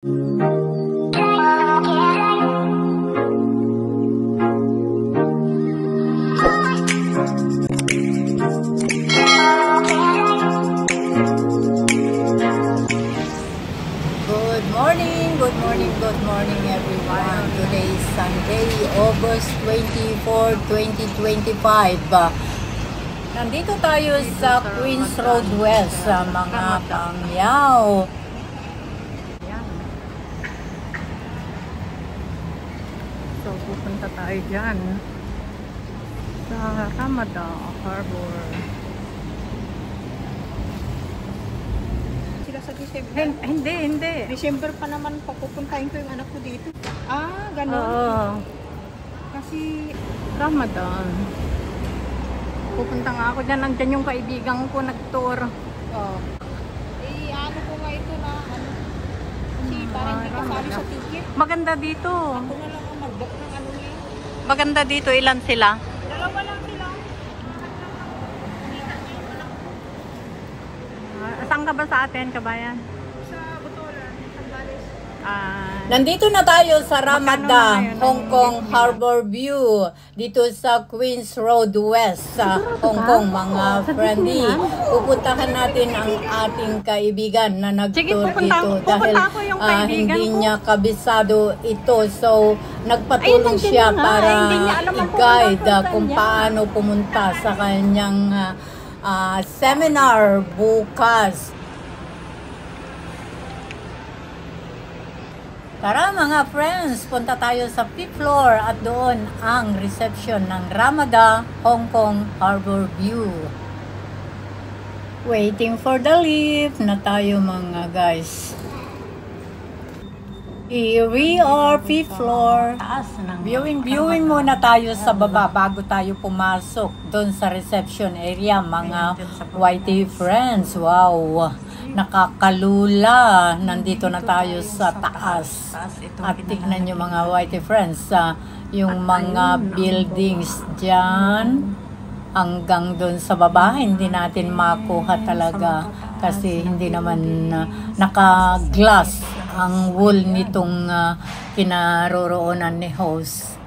Good morning everyone. Today is Sunday, August 24, 2025. Nandito tayo sa Queens Road West sa mga pangyaw. So pupunta tayo dyan sa Ramada Harbor. Sa December? Hindi. December pa naman papupuntahin ko yung anak ko dito. Ah, ganun. Oo. Kasi Ramadan. Pupunta nga ako dyan. Nandyan yung kaibigan ko nag-tour. ano ko nga ito na kasi parang hindi kasali sa ticket. Maganda dito. Ako na lang ang mag-book ng ano niya. Maganda dito. Ilan sila? Dalawa lang sila. Saan ka ba sa atin, kabayan? Sa Botolan, Sambales. Nandito na tayo sa Ramada, Magkano na Hong Kong Harbor View. Dito sa Queens Road West sa Hong Kong, mga friendly. Pupuntahan natin ang ating kaibigan na nag-tour dito dahil hindi niya kabisado ito. So, nagpatulong siya para i-guide kung paano pumunta sa kanyang seminar bukas. Tara mga friends, punta tayo sa 5th floor at doon ang reception ng Ramada Hong Kong Harbor View. Waiting for the lift na tayo mga guys. Here we are, 5th floor. Viewing muna tayo sa baba bago tayo pumasok doon sa reception area mga whitey friends. Wow, nakakalula. Nandito na tayo sa taas. At tignan nyo mga whitey friends, yung mga buildings dyan hanggang doon sa baba. Hindi natin makuha talaga kasi hindi naman naka-glass ang wall nitong kinaroroonan ni host.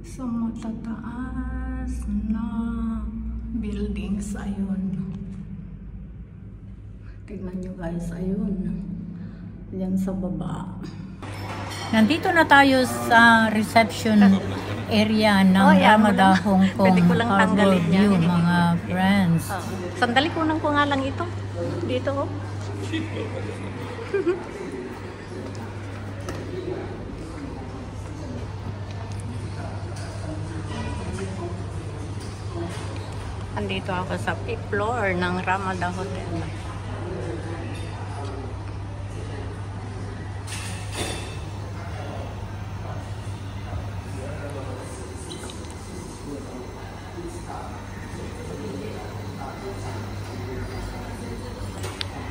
So matataas na buildings, ayun. Tignan nyo guys, ayun. Yan sa baba. Nandito na tayo sa reception area ng Ramada Hong Kong Harbor View, mga friends. Sandali, kunan ko nga lang ito. Dito, oh. Andito ako sa 5th floor ng Ramada Hotel.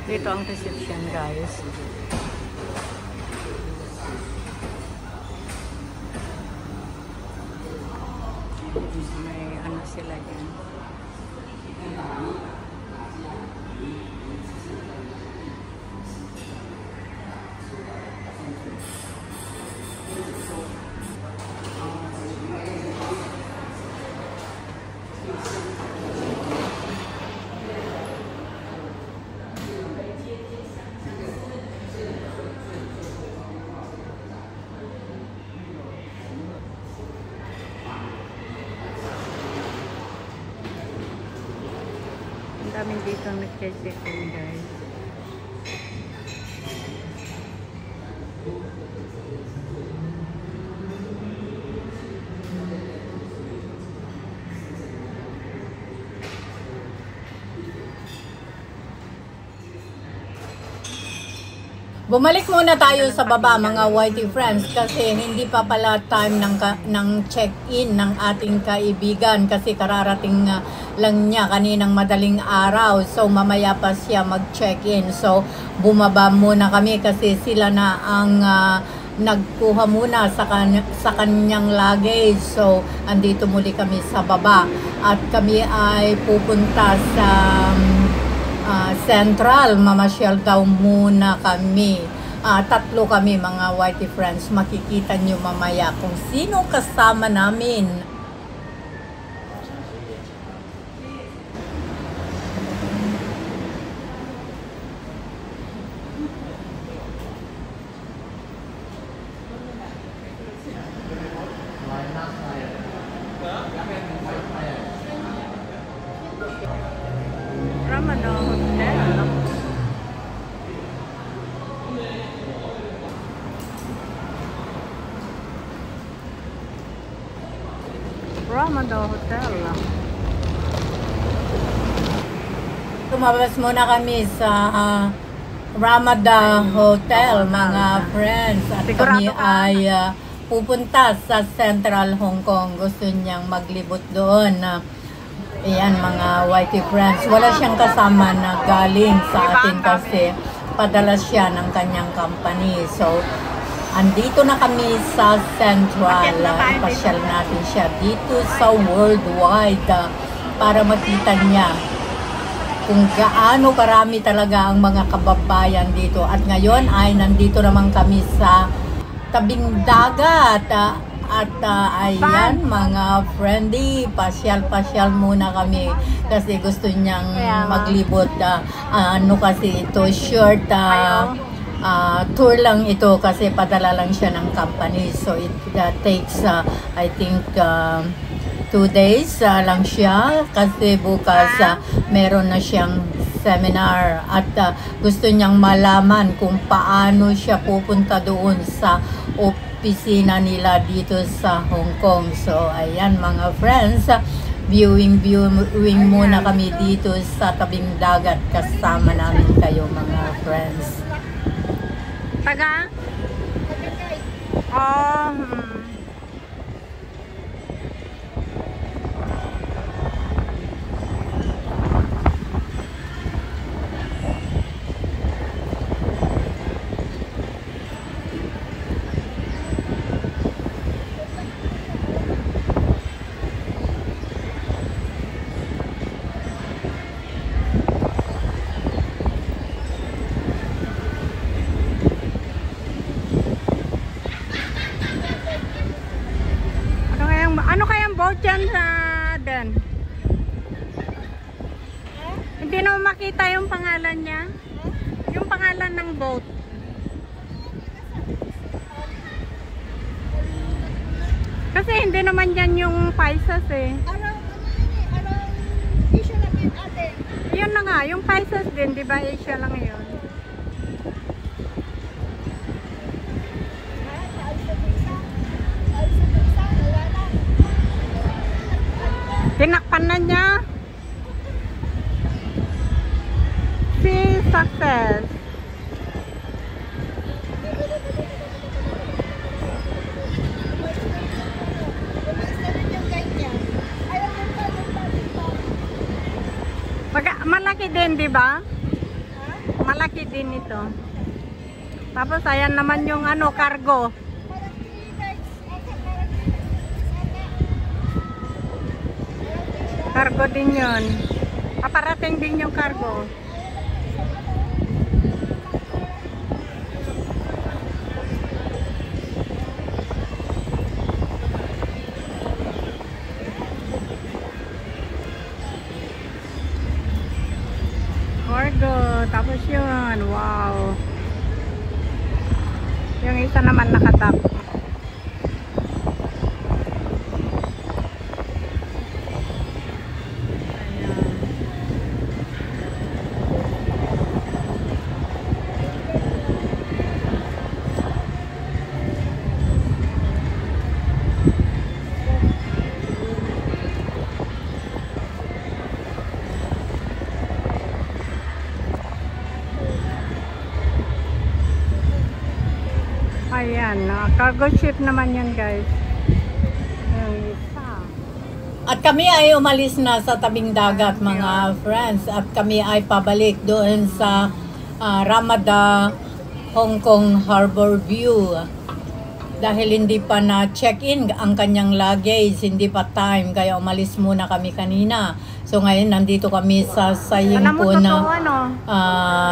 Dito ang reception guys. May ano sila dyan. Daming dito nag-check-in guys. Bumalik muna tayo sa baba mga whitey friends kasi hindi pa pala time ng check-in ng ating kaibigan kasi kararating lang niya kaninang madaling araw. So mamaya pa siya mag-check-in. So bumaba muna kami kasi sila na ang nagkuha muna sa kanyang luggage. So, andito muli kami sa baba. At kami ay pupunta sa Central. Mamasyal daw muna kami. Tatlo kami mga Whitey friends. Makikita nyo mamaya kung sino kasama namin. Ramada Hotel. Ramada Hotel. Tumabas muna kami sa Ramada Hotel, mga friends. At kami ay pupunta sa Central Hong Kong. Gusto niyang maglibot doon. Ayan mga Whitey friends. Wala siyang kasama na galing sa atin kasi padala siya ng kanyang company. So, andito na kami sa Central. Ipasyal natin siya dito sa Worldwide para makita niya kung gaano karami talaga ang mga kababayan dito. At ngayon ay nandito naman kami sa tabing dagat. Ayan mga friendly, pasyal-pasyal muna kami kasi gusto niyang maglibot. Kasi ito short tour lang ito kasi padala lang siya ng company. So it takes I think 2 days lang siya kasi bukas meron na siyang seminar at gusto niyang malaman kung paano siya pupunta doon sa opisina nila dito sa Hong Kong. So ayan mga friends, viewing muna kami dito sa tabing dagat. Kasama namin kayo mga friends. Taga? Ano kayang boat dyan sa Den? Hindi naman makita yung pangalan niya. Yung pangalan ng boat. Kasi hindi naman yan yung Pisces eh. Asia lang yun ate. Yun na nga, yung Pisces din, di ba Asia lang yun? Tinakpan na niya. See success. Malaki din, di ba? Malaki din ito. Tapos ayan naman yung cargo. Cargo din yun. Paparating din yung cargo. Cargo. Tapos yun. Wow. Yung isa naman nakatak. Ayan, cargo ship naman yan guys. Yung isa. At kami ay umalis na sa tabing dagat mga friends. At kami ay pabalik doon sa Ramada Hong Kong Harbor View. dahil hindi pa na check-in ang kanyang luggage, hindi pa time, kaya umalis muna kami kanina. So ngayon nandito kami sa saying Alam mo, po totoo, na ano?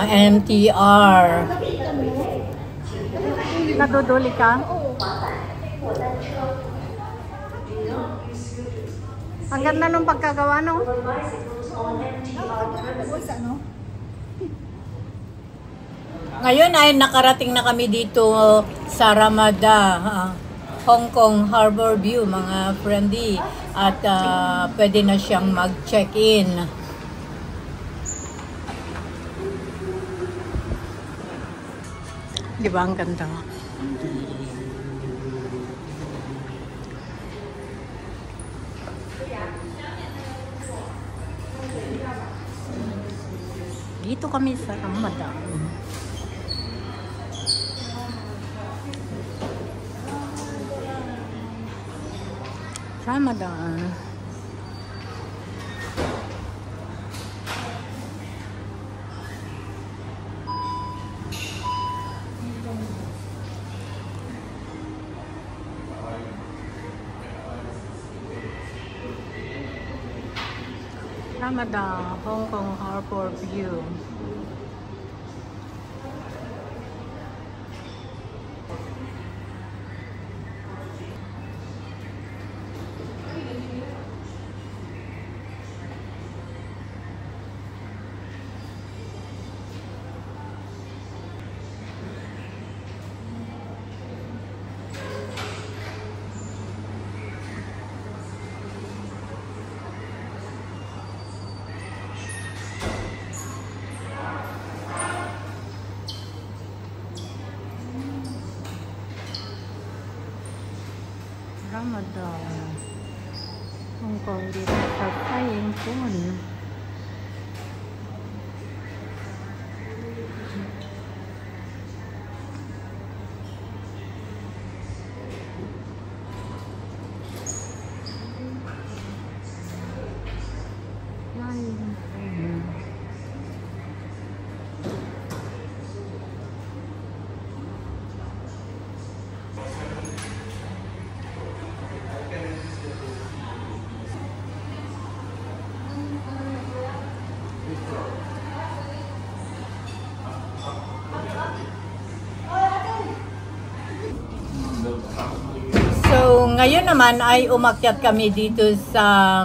MTR. Naduduli ka? Ang ganda ng pagkagawa, no? Ngayon ay nakarating na kami dito sa Ramada, Hong Kong Harbor View, mga friendly. At pwede na siyang mag-check-in. Di ba ang ganda? Dito kami sa Ramada. Ramadan. Ramadan, Hong Kong Harbor View. Ramadan, Hong Kong dito sa Saying Pun. So, ngayon naman ay umakyat kami dito sa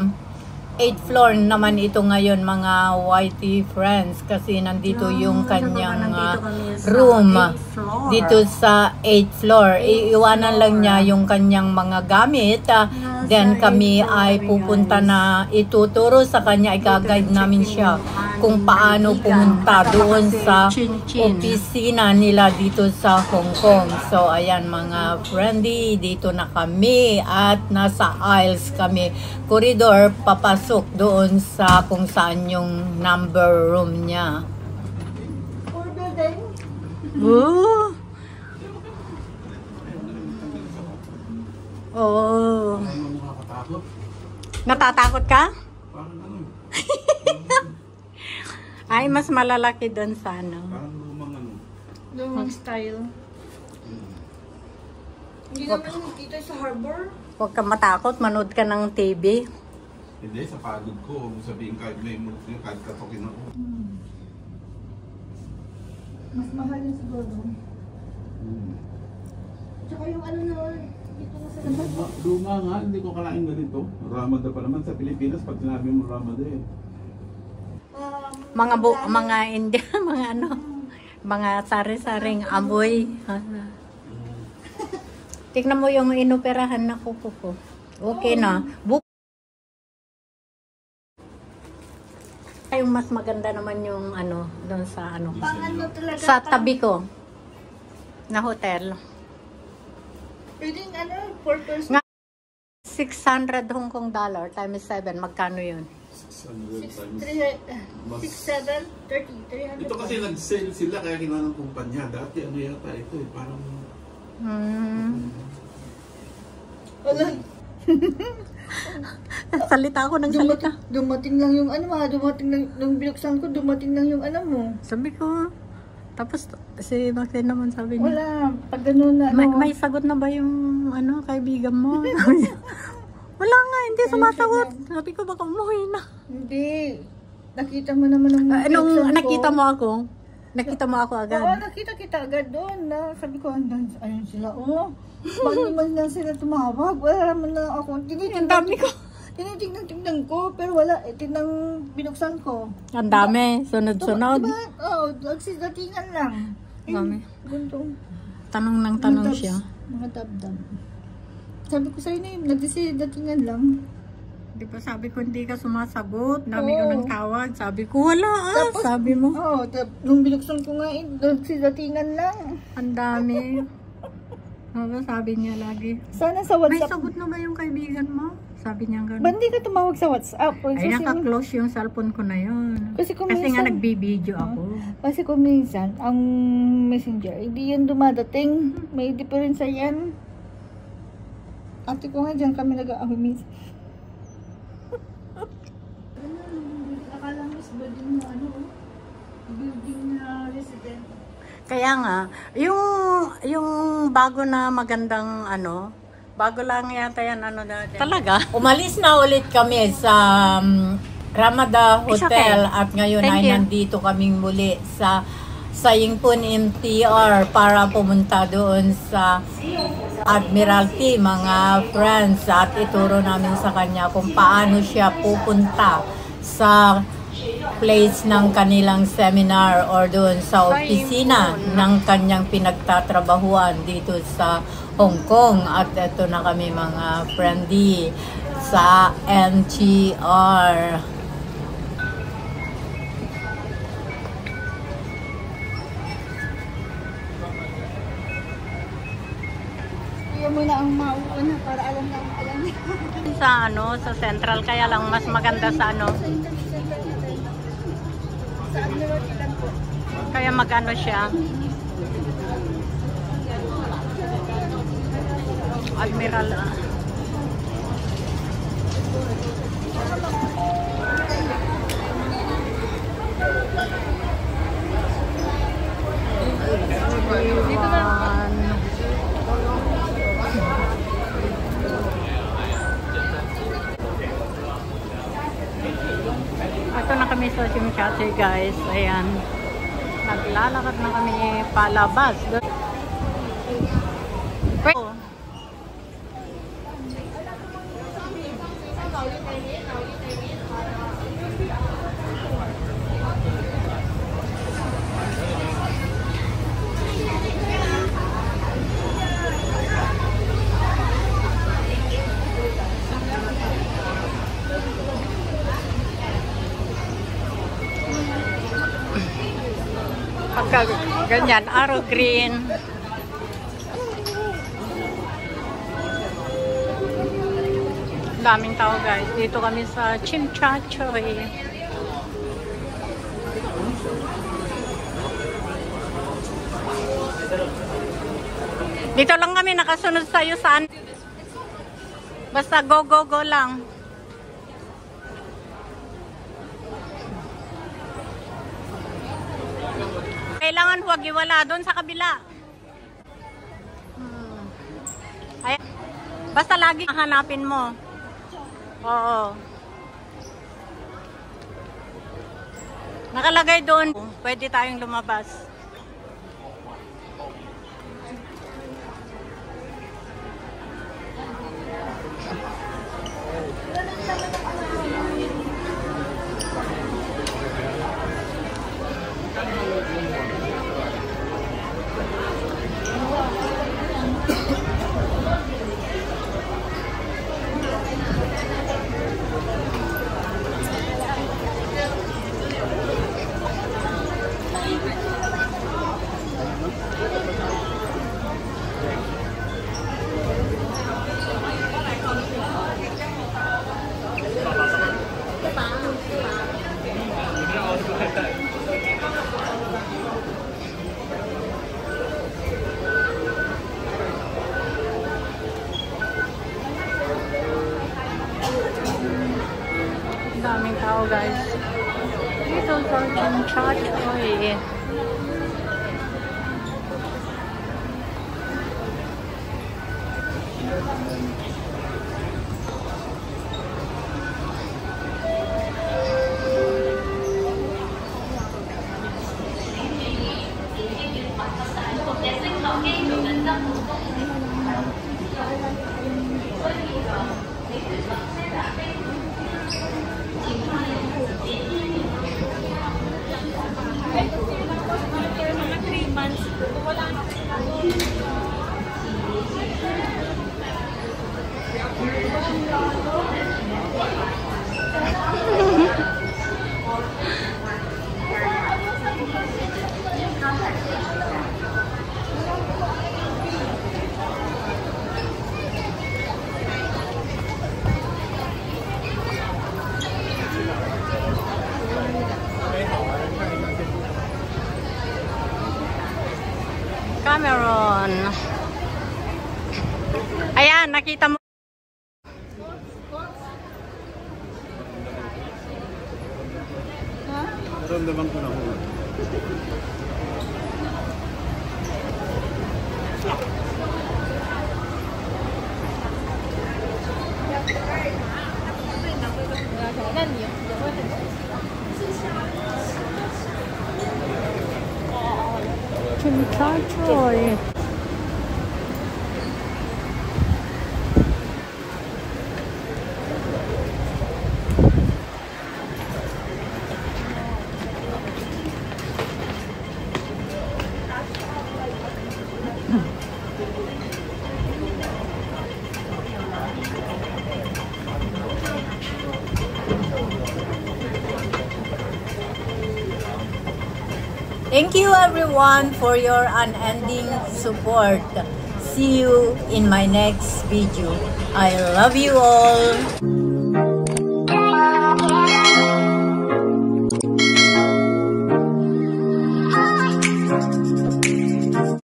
8th floor naman ito ngayon, mga YT friends, kasi nandito yung kanyang room dito sa 8th floor. Iiwanan lang niya yung kanyang mga gamit, then kami ay pupunta na ituturo sa kanya, i-guide namin siya kung paano pumunta doon sa opisina nila dito sa Hong Kong. So ayan mga friendly, dito na kami at nasa aisles kami, corridor papasok doon sa kung saan yung number room niya. Ooh. Oh. Natatakot ka? Ay, mas malalaki doon sa ano. Lumang style. Hindi naman dito sa harbor. Huwag ka matakot, manood ka ng TV. Hindi, sa pagod ko. Huwag sabihin kahit may move yung kahit katokin ako. Mas mahal yung siguro. Tsaka yung ano na, dito na sa Luma nga, hindi ko kalain ganito. Ramada pa naman sa Pilipinas pag sinabi mo Ramada eh. Mga India, mga ano, mga sari-saring amoy. Tignan mo yung inoperahan na kuko ko. Okay na. Yung mas maganda naman yung ano, doon sa ano. Pangano talaga. Sa tabi ko na hotel. Pwedeng ano, 4 person. 600 Hong Kong dollar times 7, magkano yun? 6, 7, 30, 300. Ito kasi nag-sell sila kaya kinuha ng kumpanya. Dati ano yata ito eh, parang... Wala. Salita ako ng salita. Dumating lang yung ano, dumating lang, nung binuksan ko, dumating lang yung ano mo. Sabi ko, Tapos si Maxine naman sabi niya, Wala, pag gano'n na, may sagot na ba yung kaibigan mo? Sabi niya, wala nga, hindi sumasagot. Sabi ko, baka umuwi na. Hindi. Nakita mo naman ang Nung reaction ko. nakita mo ako agad. Oo, nakita kita agad doon. Sabi ko, ayun sila. Oo, bakit naman na sila tumawag? Wala naman na ako. Ang dami ko. Tinitignan ko, pero wala. Tinang binuksan ko. Ang dami, sunod-sunod. Diba? Oo, datingan lang. Dami. Guntong. Tanong ng tanong siya. Mga dabdab. Sabi ko sa'yo na yun, datingan lang. Di ba sabi ko hindi ka sumasagot? Dami ko ng tawag. Sabi ko wala Tapos, sabi mo. Oo, nung binuksan ko nga, datingan lang. Ang dami. Sabi niya lagi. Sana sa May WhatsApp. sagot na ba yung kaibigan mo? Sabi niya Ba't gano'n. hindi ka tumawag sa WhatsApp? Ay, naka-close yung cellphone ko na yun. Kasi kung Kasi nga minsan- nagbibideo ako. Kasi kung minsan, ang messenger, hindi yan dumadating. May diferensya yan. Ate ko nga dyan kami nag-aaway minsan. Akala mo sa building na building na resident. Kaya nga, yung bago na magandang bago lang yata yan Talaga? Umalis na ulit kami sa Ramada It's Hotel okay. at ngayon Thank ay you. nandito kaming muli sa Yingpun MTR para pumunta doon sa Admiralty, mga friends, at ituro namin sa kanya kung paano siya pupunta sa place ng kanilang seminar or doon sa opisina ng kanyang pinagtatrabahuan dito sa Hong Kong. At ito na kami mga friendly sa MTR. Kaya mo na ang mauuna para alam na ang alam. Sa Central, kaya lang mas maganda sa Sa Admiralty lang po. kaya magano siya. Admiral. Ito na kami sa Chimchache, guys. Ayan. Naglalakad na kami palabas. Pagka ganyan, arrow green. Daming tao, guys. Dito kami sa Chimchachoy. Dito lang kami nakasunod sa'yo saan. Basta go, go, go lang. Kailangan huwag iwala doon sa kabila. Ay, basta lagi hanapin mo. Oo. Nakalagay doon. Pwede tayong lumabas. Daming tao, guys. Dito sa Chimchachoy. Cameron. Ayan, nakita mo. Naramdaman ko na ho. Troy. Thank you everyone for your unending support. See you in my next video. I love you all.